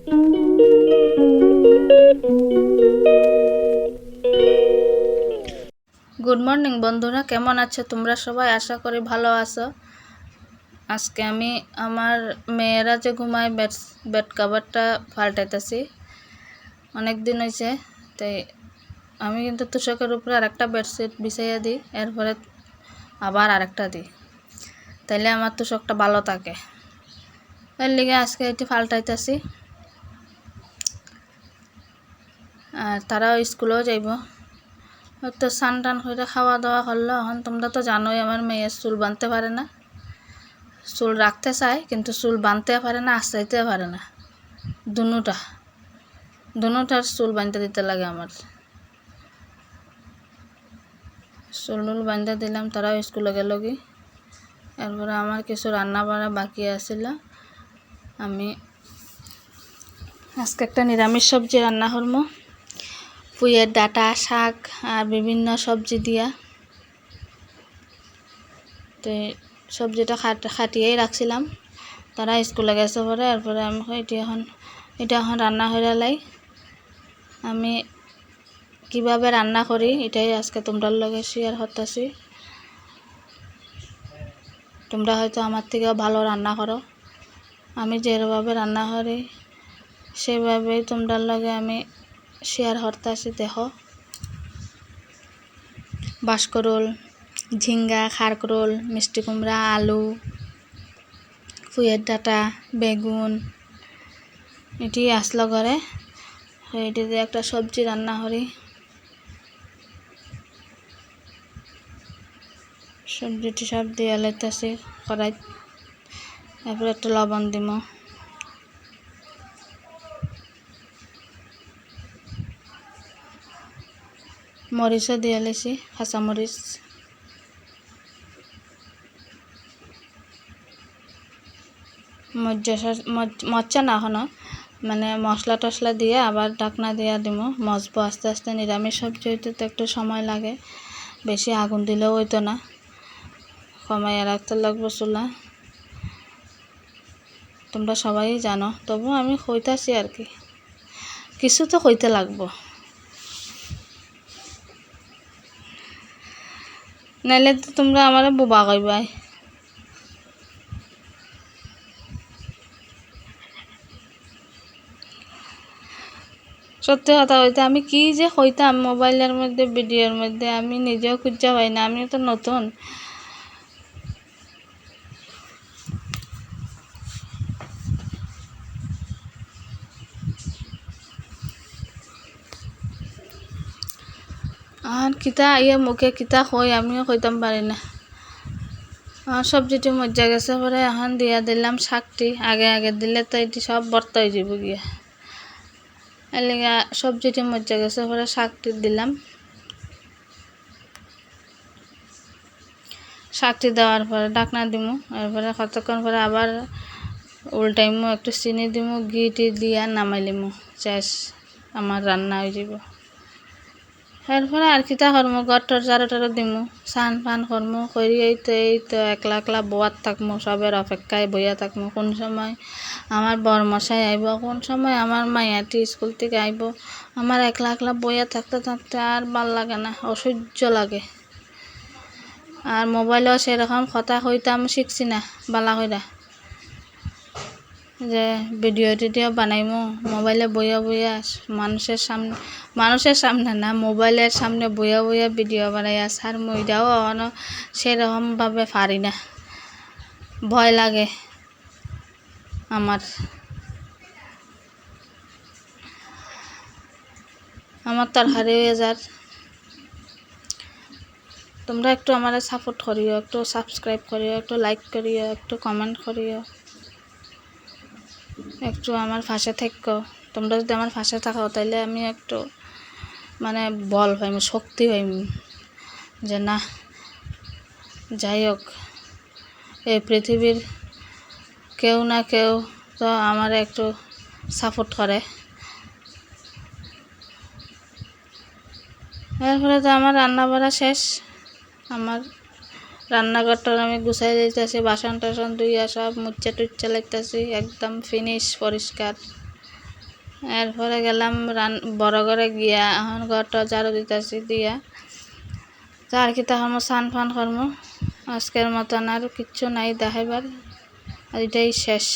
Good morning বন্ধুরা, কেমন আছো তোমরা সবাই? আশা করি ভালো আছো। আজকে আমি আমার মেয়েরা যে ঘুমায় বেড কাভারটা পাল্টাইতেছি। অনেক দিন হয়েছে, তাই আমি কিন্তু তোষকের উপরে আরেকটা বেডশিট বিছাইয়া দিই, এরপরে আবার আরেকটা দিই, তাইলে আমার তোষকটা ভালো থাকে। এর লিগে আজকে এটি পাল্টাইতেছি। আর তারাও স্কুলেও যাইব। তো স্নান টান করে খাওয়া দাওয়া করলো। এখন তোমরা তো জানোই আমার মেয়ে চুল বাঁধতে পারে না, চুল রাখতে চায় কিন্তু চুল বাঁধতে পারে না, আশ্রাইতে পারে না। দুটার চুল বাঁধতে দিতে লাগে আমার। চুল বাঁধতে দিলাম, তারাও স্কুলে গেল কি। এরপরে আমার কিছু রান্না বাড়া বাকি আছিল। আমি আজকে একটা নিরামিষ সবজি রান্না করবো, পুঁইয়ের ডাঁটা, শাক আর বিভিন্ন সবজি দিয়া। তো সবজিটা খাটিয়েই রাখছিলাম, তারা স্কুলে গেছে পরে। এরপরে আমি এটা এখন রান্না হয়ে লাই। আমি কিভাবে রান্না করি এটাই আজকে তোমরা লগে শেয়ার করতেছি। তোমরা হয়তো আমার থেকেও ভালো রান্না করো। আমি যেভাবে রান্না করি সেভাবেই তোমরা লগে আমি শেয়ার করতেছি। দেখো, বাঁশকরোল, ঝিঙ্গা, খারকরোল, মিষ্টি কুমড়া, আলু, পুঁইয়ের ডাঁটা, বেগুন এটি আসলো ঘরে। এটি দিয়ে একটা সবজি রান্না করি। সবজিটি সব দিয়ে লাইতেছি কড়াই। এরপরে একটু লবণ দিব, মরিচও দিয়ে লাইছি, কাঁচামরিচ। মরচা না এখনো, মানে মশলা টশলা দিয়ে আবার ঢাকনা দিয়ে দিব, মজবো আস্তে আস্তে। নিরামিষ সবজি হইতে তো একটু সময় লাগে, বেশি আগুন দিলেও হইতো না, কমাইয়া রাখতে লাগবো চুলা। তোমরা সবাই জানো, তবু আমি কইতাছি আর কি, কিছু তো কইতে লাগবো, নাইলে তো তোমরা আমার বোবা কইবাই। সত্যি কথা হইতে আমি কি যে কইতাম মোবাইলের মধ্যে, ভিডিওর মধ্যে, আমি নিজেও খুঁজে পাই না। আমি তো নতুন। আর কিতা মুখে কিতা কই আমিও কইতাম পারি না। সবজিটি মজা গেছে পরে এখন দিয়া দিলাম শাকটি। আগে দিলে তো এটি সব বর্ত হয়ে যাব গিয়া। এর লিগে সবজিটি মজা গেছে পরে শাকটি দিলাম। শাকটি দেওয়ার পরে ঢাকনা দিমু। এরপরে কতক্ষণ পরে আবার উল্টাইমু, একটু চিনি দিমু, ঘিটি দিয়া নামাইলিমু, শেষ, আমার রান্না হয়ে যাব। এরপরে আর কিতা করমু, ঘরটর ঝাড়ু দিমু, স্নান ফান করমু, করি এই তো একলা বোয়াত থাকমু, সবের অপেক্ষায় বইয়া থাকমু। কোন সময় আমার বরমশাই আইব, কোন সময় আমার মাইয়াটি স্কুল থেকে আইব। আমার একলা বইয়া থাকতে আর ভাল লাগে না, অসহ্য লাগে। আর মোবাইলেও সেরকম কথা কইতাম শিখছি না বালা কইরা, যে ভিডিও টিডিও বানাইমু মোবাইলে বইয়া মানুষের সামনে না, মোবাইলের সামনে বইয়া ভিডিও বানাইয়া ছাড়মু। এটাও এখনও সেরকমভাবে পারি না, ভয় লাগে আমার তরকারি হয়ে যার। তোমরা একটু আমার সাপোর্ট করিও, একটু সাবস্ক্রাইব করিও, একটু লাইক করিও, একটু কমেন্ট করিও, একটু আমার পাশে থাকো। তোমরা যদি আমার পাশে থাকো তাইলে আমি একটু মানে বল পাইম, শক্তি পাইম, যে না, যাই হোক, এই পৃথিবীর কেউ না কেউ তো আমার একটু সাপোর্ট করে। এরপরে তো আমার রান্না বাড়া শেষ। আমার রান্নাঘরটা আমি গুছাই দিতেছি, বাসন টাসন ধুইয়া সব মুচ্ছা টুচ্ছা লাগতেছি, একদম ফিনিশ, পরিষ্কার। এরপরে গেলাম বড় ঘরে গিয়া এখন ঘরটা ঝাড়ু দিতেছি দিয়া তার কি তখন স্নান ফান করমু। আজকের মতন আর কিচ্ছু নাই দেখাইবার, আর এটাই শেষ।